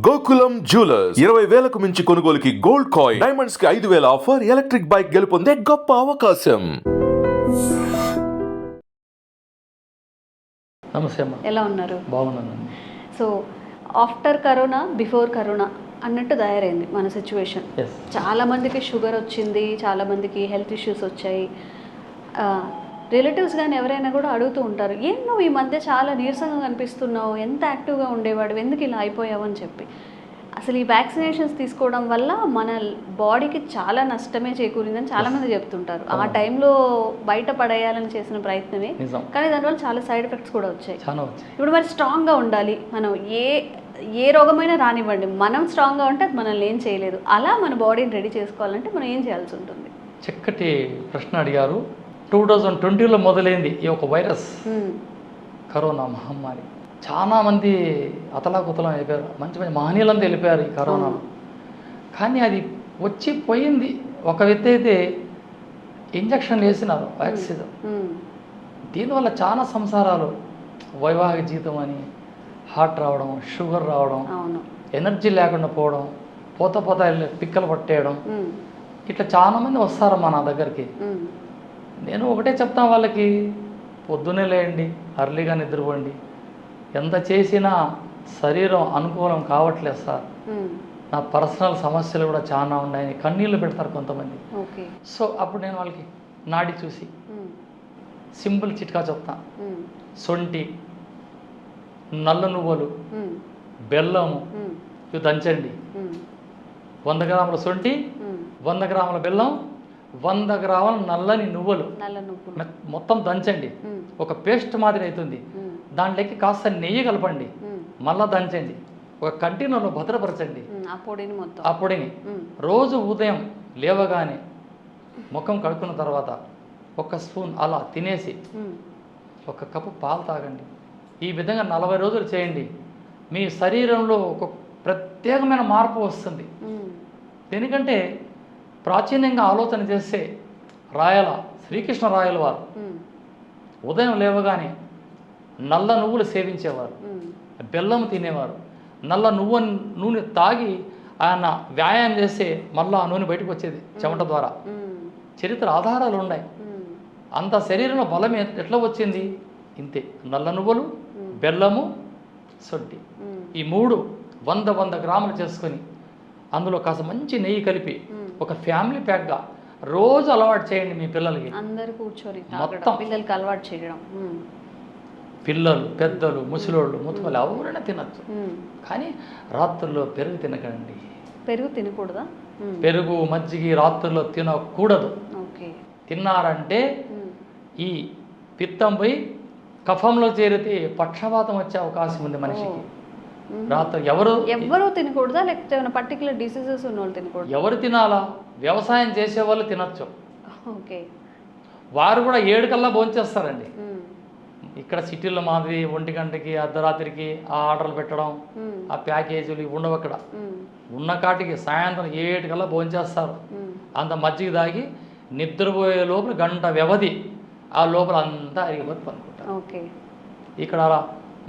Gokulam jewellers 20,000కు మించి కొనుగోలుకి gold coin, diamonds కి 5,000 ఆఫర్, ఎలక్ట్రిక్ బైక్ గెలుపొందే గొప్ప అవకాశం. నమస్తే అమ్మా. ఎలా ఉన్నారు? బాగున్నాను. So after corona before corona అన్నట్టు తయారైంది మన సిచ్యువేషన్. చాలామందికి షుగర్ వచ్చింది, చాలామందికి హెల్త్ ఇష్యూస్ వచ్చాయి. రిలేటివ్స్ కానీ ఎవరైనా కూడా అడుగుతూ ఉంటారు, ఏం నువ్వు ఈ మధ్య చాలా నీరసంగా కనిపిస్తున్నావు, ఎంత యాక్టివ్గా ఉండేవాడు, ఎందుకు ఇలా అయిపోయావు అని చెప్పి. అసలు ఈ వ్యాక్సినేషన్స్ తీసుకోవడం వల్ల మన బాడీకి చాలా నష్టమే చేకూరిందని చాలామంది చెప్తుంటారు. ఆ టైంలో బయట పడేయాలని చేసిన ప్రయత్నమే, కానీ దానివల్ల చాలా సైడ్ ఎఫెక్ట్స్ కూడా వచ్చాయి. ఇప్పుడు మరి స్ట్రాంగ్గా ఉండాలి, మనం ఏ రోగమైనా రానివ్వండి, మనం స్ట్రాంగ్గా ఉంటే అది మనల్ని ఏం చేయలేదు. అలా మన బాడీని రెడీ చేసుకోవాలంటే మనం ఏం చేయాల్సి ఉంటుంది? చక్కటి ప్రశ్న అడిగారు. 2020లో మొదలైంది ఈ ఒక వైరస్, కరోనా మహమ్మారి. చాలామంది అతలాకుతలం అయిపోయారు, మంచి మంచి మహనీయులంతా వెళ్ళిపోయారు ఈ కరోనాలో. కానీ అది వచ్చి పోయింది. ఒక వ్యక్తి అయితే ఇంజక్షన్లు వేసినారు, వ్యాక్సిన్. దీనివల్ల చాలా సంసారాలు, వైవాహిక జీవితం అని, హార్ట్ రావడం, షుగర్ రావడం, ఎనర్జీ లేకుండా పోవడం, పోత పిక్కలు పట్టేయడం, ఇట్లా చాలామంది వస్తారమ్మా నా దగ్గరికి. నేను ఒకటే చెప్తాను వాళ్ళకి, పొద్దునే లేయండి, అర్లీగా నిద్రపోండి. ఎంత చేసినా శరీరం అనుకూలం కావట్లేదు సార్, నా పర్సనల్ సమస్యలు కూడా చాలా ఉన్నాయని కన్నీళ్ళు పెడతారు కొంతమంది. సో అప్పుడు నేను వాళ్ళకి నాడి చూసి సింపుల్ చిట్కా చెప్తాను. సొంటి, నల్ల నువ్వులు, బెల్లము ఇవి దంచండి. 100 గ్రాముల సొంటి, 100 గ్రాముల బెల్లం, 100 గ్రాముల నల్లని నువ్వులు మొత్తం దంచండి. ఒక పేస్ట్ మాదిరి అవుతుంది. దాంట్లోకి కాస్త నెయ్యి కలపండి, మళ్ళా దంచండి, ఒక కంటైనర్లో భద్రపరచండి. ఆ పొడిని రోజు ఉదయం లేవగానే ముఖం కడుక్కున్న తర్వాత 1 స్పూన్ అలా తినేసి 1 కప్పు పాలు తాగండి. ఈ విధంగా 40 రోజులు చేయండి. మీ శరీరంలో ఒక ప్రత్యేకమైన మార్పు వస్తుంది. ఎందుకంటే ప్రాచీనంగా ఆలోచన చేస్తే శ్రీకృష్ణ రాయల వారు ఉదయం లేవగానే నల్ల నువ్వులు సేవించేవారు, బెల్లం తినేవారు, నల్ల నూనె తాగి ఆయన వ్యాయామం చేస్తే మళ్ళీ ఆ నూనె బయటకు వచ్చేది చెమట ద్వారా. చరిత్ర ఆధారాలు ఉన్నాయి. అంత శరీరంలో బలం ఎట్లా వచ్చింది? ఇంతే, నల్ల నువ్వులు, బెల్లము, సొంటి, ఈ 3 100 గ్రాములు చేసుకొని అందులో కాస్త మంచి నెయ్యి కలిపి ఒక ఫ్యామిలీ ప్యాక్గా రోజు అలవాటు చేయండి మీ పిల్లలకి. అందరు కూర్చొని మొత్తం పిల్లలకి అలవాటు చేయడం. పిల్లలు, పెద్దలు, ముసలోళ్ళు, ముతుకలు ఎవరైనా తినచ్చు. కానీ రాత్రుల్లో పెరుగు తినకండి. పెరుగు తినకూడదా? పెరుగు, మజ్జిగ రాత్రుల్లో తినకూడదు. తిన్నారంటే ఈ పిత్తం పోయి కఫంలో చేరితే పక్షవాతం వచ్చే అవకాశం ఉంది మనిషికి. రాత్రి ఎవరు తినకూడదా, లేకపోతే ఏమైనా పర్టికులర్ డిసీజెస్ ఉన్న వాళ్ళు తినకూడదు? ఎవరు తినాలా? వ్యవసాయం చేసే వాళ్ళు తినచ్చు. వారు కూడా 7 కల్లా భోంచేస్తారండి. ఇక్కడ సిటీలో మాదిరి 1 గంటకి, అర్ధరాత్రికి ఆ ఆర్డర్లు పెట్టడం, ఆ ప్యాకేజీలు ఉండవు. అక్కడ ఉన్న కాటికి సాయంత్రం 7 కల్లా భోంచేస్తారు. అంత మజ్జిగ తాగి నిద్రపోయే లోపల గంట వ్యవధి, ఆ లోపల అంతా అరిగిపోతే పనుకుంటారు. ఇక్కడ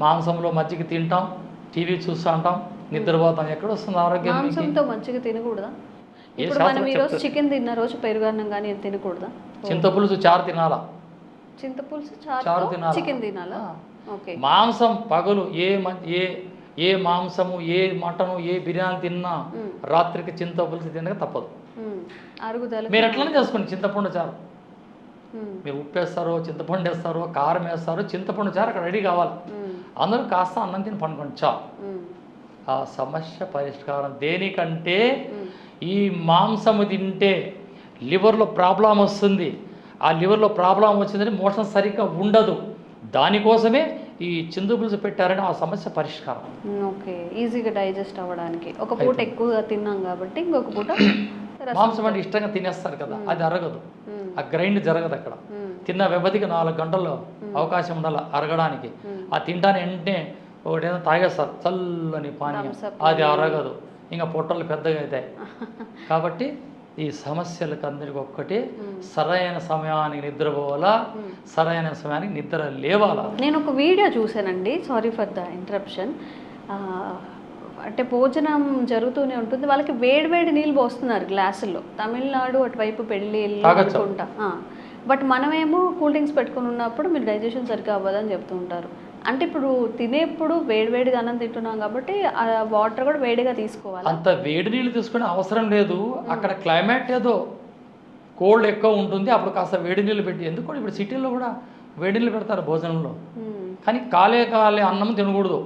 మాంసంలో మజ్జిగ తింటాం, టీవీ చూస్తూ ఉంటాం, నిద్రపోతాం. ఎక్కడ వస్తుంది ఆరోగ్యం? మాంసంతో మజ్జిగ తినకూడదా? ఇప్పుడు మనం ఈరోజు చికెన్ తిన్న రోజు పెరుగన్నం కానీ తినకూడదా? చింతపులుసు చారు తినాలా? చింతపులుసు చారు తినాలా? చికెన్ తినాలా? మాంసం పగలు ఏ మాంసము, ఏ మటను, ఏ బిర్యానీ తిన్నా రాత్రికి చింతపులుసు తినక తప్పదు. మీరు ఎట్లనే చేసుకోండి. చింతపండు చారు మీరు ఉప్పు వేస్తారో, చింతపండు వేస్తారో, కారం వేస్తారో, చింతపండు చారు అక్కడ రెడీ కావాలి. అందరూ కాస్త అన్నం తిని పండుకోండి, చాలు. ఆ సమస్య పరిష్కారం. దేనికంటే ఈ మాంసము తింటే లివర్లో ప్రాబ్లం వస్తుంది. ఆ లివర్లో ప్రాబ్లం వచ్చిందని మోషన్ సరిగ్గా ఉండదు. దానికోసమే ఈ చిందుపులుసు పెట్టారని ఆ సమస్య పరిష్కారం. ఈజీగా డైజెస్ట్ అవ్వడానికి. ఒక పూట ఎక్కువగా తిన్నాం కాబట్టి ఇంకొక పూట మాంసం అంటే ఇష్టంగా తినేస్తారు కదా, అది అరగదు. ఆ గ్రైండ్ జరగదు. అక్కడ తిన్న వ్యవధికి 4 గంటల్లో అవకాశం ఉండాలి అరగడానికి. ఆ తింటాను వెంటనే ఒకటేదో తాగేస్తారు, చల్లని పానీయం, అది అరగదు. ఇంకా పొట్టలు పెద్దగా అవుతాయి. కాబట్టి ఈ సమస్యలకు అందరికి ఒక్కటే, సరైన సమయానికి నిద్రపోవాలా, సరైన సమయానికి నిద్ర లేవాలా. నేను ఒక వీడియో చూశానండి, సారీ ఫర్ ద ఇంటరప్షన్. అంటే భోజనం జరుగుతూనే ఉంటుంది, వాళ్ళకి వేడి నీళ్ళు పోస్తున్నారు గ్లాసుల్లో. తమిళనాడు అటువైపు పెళ్ళి తాగొచ్చా? అనుకుంటా. బట్ మనమేమో కూల్ డ్రింక్స్ పెట్టుకుని ఉన్నప్పుడు మీరు డైజెషన్ సరిగ్గా అవ్వదని చెప్తూ ఉంటారు. అంటే ఇప్పుడు తినేప్పుడు వేడిగా అన్నం తింటున్నాం కాబట్టి ఆ వాటర్ కూడా వేడిగా తీసుకోవాలి. అంత వేడి నీళ్ళు తీసుకునే అవసరం లేదు. అక్కడ క్లైమేట్ ఏదో కోల్డ్ ఎక్కువ ఉంటుంది, అప్పుడు కాస్త వేడి నీళ్ళు పెట్టి. ఎందుకంటే ఇప్పుడు సిటీలో కూడా వేడి నీళ్ళు పెడతారు భోజనంలో, కానీ కాలే అన్నం తినకూడదు.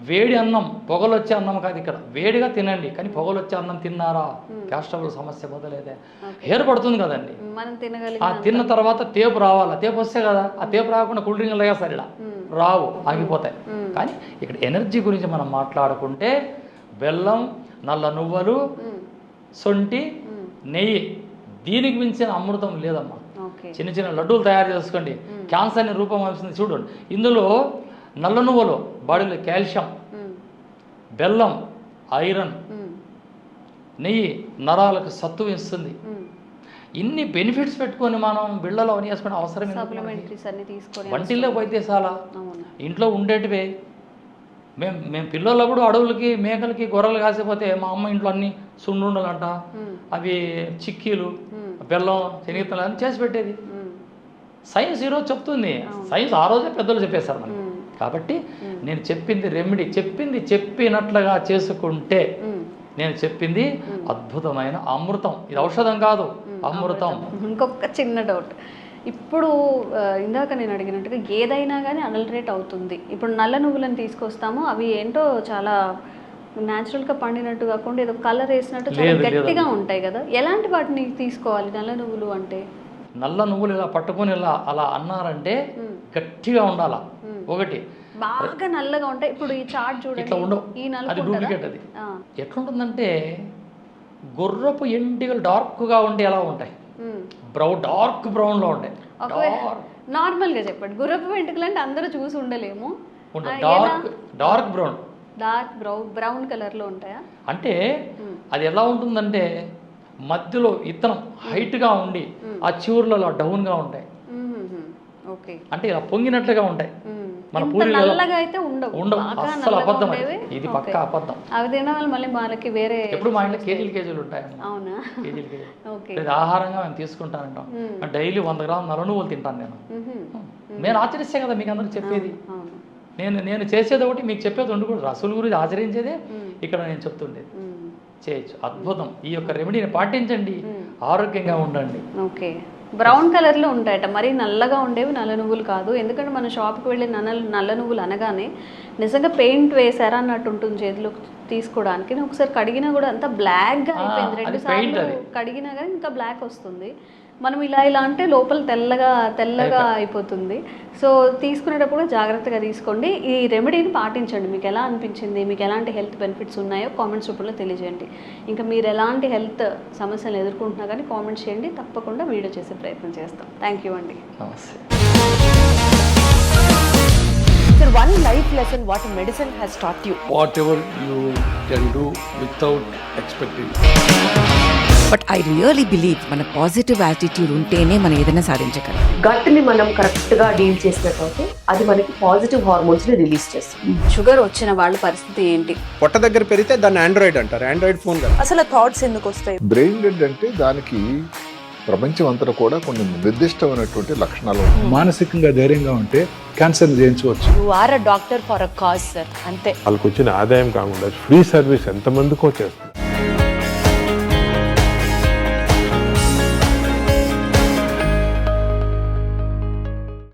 వేడి అన్నం, పొగలు వచ్చే అన్నం కాదు ఇక్కడ. వేడిగా తినండి, కానీ పొగలు వచ్చే అన్నం తిన్నారా గ్యాస్ట్రబుల్ సమస్య మొదలైతే ఏర్పడుతుంది కదండి. మనం ఆ తిన్న తర్వాత తేపు రావాలా, తేపు వస్తే కదా. ఆ తేపు రాకుండా కూల్ డ్రింక్ లేక సరే రావు, ఆగిపోతాయి. కానీ ఇక్కడ ఎనర్జీ గురించి మనం మాట్లాడుకుంటే బెల్లం, నల్ల నువ్వులు, సొంటి, నెయ్యి, దీనికి మించిన అమృతం లేదమ్మా. చిన్న చిన్న లడ్డూలు తయారు చేసుకోండి, క్యాన్సర్ని రూపం వస్తుంది చూడండి. ఇందులో నల్ల నువ్వులు బాడీలో కాల్షియం, బెల్లం ఐరన్, నెయ్యి నరాలకు సత్తువ ఇస్తుంది. ఇన్ని బెనిఫిట్స్ పెట్టుకొని మనం బిళ్ళలో అని వేసుకునే అవసరం వంటిల్లో వైద్యశాల ఇంట్లో ఉండేటివే. మేము పిల్లలప్పుడు అడవులకి మేకలకి గొర్రెలు కాసిపోతే మా అమ్మ ఇంట్లో అన్ని సున్నుండలంట, అవి చిక్కీలు, బెల్లం, శనగలు అని చేసి పెట్టేది. సైన్స్ ఈరోజు చెప్తుంది, సైన్స్ ఆ రోజే పెద్దలు చెప్పేశారు మనకి. కాబట్టి నేను చెప్పింది రెమెడీ, చెప్పినట్లుగా చేసుకుంటే నేను చెప్పింది అద్భుతమైన అమృతం. ఇది ఔషధం కాదు, అమృతం. ఇంకొక చిన్న డౌట్, ఇప్పుడు ఇందాక నేను అడిగినట్టుగా ఏదైనా కానీ అడల్టరేట్ అవుతుంది. ఇప్పుడు నల్ల నువ్వులను తీసుకొస్తాము, అవి ఏంటో చాలా న్యాచురల్గా పండినట్టు కాకుండా ఏదో కలర్ వేసినట్టు చాలా గట్టిగా ఉంటాయి కదా. ఎలాంటి వాటిని తీసుకోవాలి నల్ల నువ్వులు అంటే? నల్ల నువ్వులు ఇలా పట్టుకొని ఇలా అలా అన్నారంటే గట్టిగా ఉండాలా. ఒకటి బాగా నల్లగా ఉంటాయి. ఇప్పుడు ఈ చాట్ చూడండి, ఇట్లా ఉండవు, అది డూప్లికేట్. అది ఎట్లుంటుందంటే గుర్రపు ఎంటికలు డార్క్గా ఉండి ఎలా ఉంటాయి, డార్క్ బ్రౌన్లో ఉంటాయి. నార్మల్గా చెప్పండి, గుర్రపు వెంట్రుకలు అంటే అందరూ చూసి ఉండలేము. డార్క్ బ్రౌన్ కలర్లో ఉంటాయా? అంటే అది ఎలా ఉంటుందంటే మధ్యలో ఇత్తనం హైట్గా ఉండి ఆ చివర్లలో డౌన్గా ఉంటాయి. అంటే ఇలా పొంగినట్లుగా ఉంటాయి. మన నల్లగా అయితే ఉండవు, అసలు అబద్ధం. ఇది పక్కా అబద్ధం. అవి తినడం వల్ల మళ్ళీ వాళ్ళకి వేరే ఎప్పుడు మా ఇంట్లో కేజీలు ఉంటాయి. అవునా? కేజీలు ఆహారంగా మేము తీసుకుంటానంటాం. డైలీ 100 గ్రాముల నల్ల నువ్వులు తింటాను నేను. నేను ఆచరిస్తే కదా మీకు అందరికి చెప్పేది. నేను చేసేది ఒకటి, మీకు చెప్పేది ఉండకూడదు. రసూల్ గురించి ఆచరించేదే ఇక్కడ నేను చెప్తుండేది. చేయొచ్చు, అద్భుతం. ఈ యొక్క రెమెడీని పాటించండి, ఆరోగ్యంగా ఉండండి. ఓకే, బ్రౌన్ కలర్లో ఉంటాయట, మరీ నల్లగా ఉండేవి నల్ల నువ్వులు కాదు. ఎందుకంటే మన షాప్కి వెళ్ళి నల్ల నువ్వులు అనగానే నిజంగా పెయింట్ వేసారా అన్నట్టు ఉంటుంది చేతిలో తీసుకోవడానికి. ఒకసారి కడిగినా కూడా అంతా బ్లాక్గా అయిపోయింది. 2 సార్లు కడిగినా కానీ ఇంకా బ్లాక్ వస్తుంది. మనం ఇలా అంటే లోపల తెల్లగా అయిపోతుంది. సో తీసుకునేటప్పుడు జాగ్రత్తగా తీసుకోండి. ఈ రెమెడీని పాటించండి. మీకు ఎలా అనిపించింది, మీకు ఎలాంటి హెల్త్ బెనిఫిట్స్ ఉన్నాయో కామెంట్స్ రూపంలో తెలియజేయండి. ఇంకా మీరు ఎలాంటి హెల్త్ సమస్యలు ఎదుర్కొంటున్నా కానీ కామెంట్స్ చేయండి, తప్పకుండా వీడియో చేసే ప్రయత్నం చేస్తాం. థ్యాంక్ యూ అండి. నమస్తే. Sir, one life lesson what medicine has taught you. Whatever you can do without expecting. But I really believe మన పాజిటివ్ యాటిట్యూడ్ ఉంటేనే మనం ఏదైనా సాధించగలం. గట్ని మనం కరెక్ట్గా డీల్ చేసినట్లయితే అది మనకి పాజిటివ్ హార్మోన్స్ని రిలీజ్ చేస్తుంది. షుగర్ వచ్చిన వాళ్ళ పరిస్థితి ఏంటి? పొట్ట దగ్గర పెరిగితే దాన్ని ఆండ్రాయిడ్ అంటారు, ఆండ్రాయిడ్ ఫోన్ కదా. అసలు థాట్స్ ఎందుకు వస్తాయి? బ్రెయిన్ డెడ్ అంటే దానికి ప్రపంచం అంతా కూడా కొన్ని నిర్దిష్టమైనటువంటి లక్షణాలు ఉన్నాయి. మానసికంగా ధైర్యంగా ఉంటే క్యాన్సర్ జయించవచ్చు. You are a doctor for a cause sir, అంతే. వాళ్ళకి వచ్చిన ఆదాయం కాకుండా ఫ్రీ సర్వీస్ ఎంతమందికో చేస్తుంది.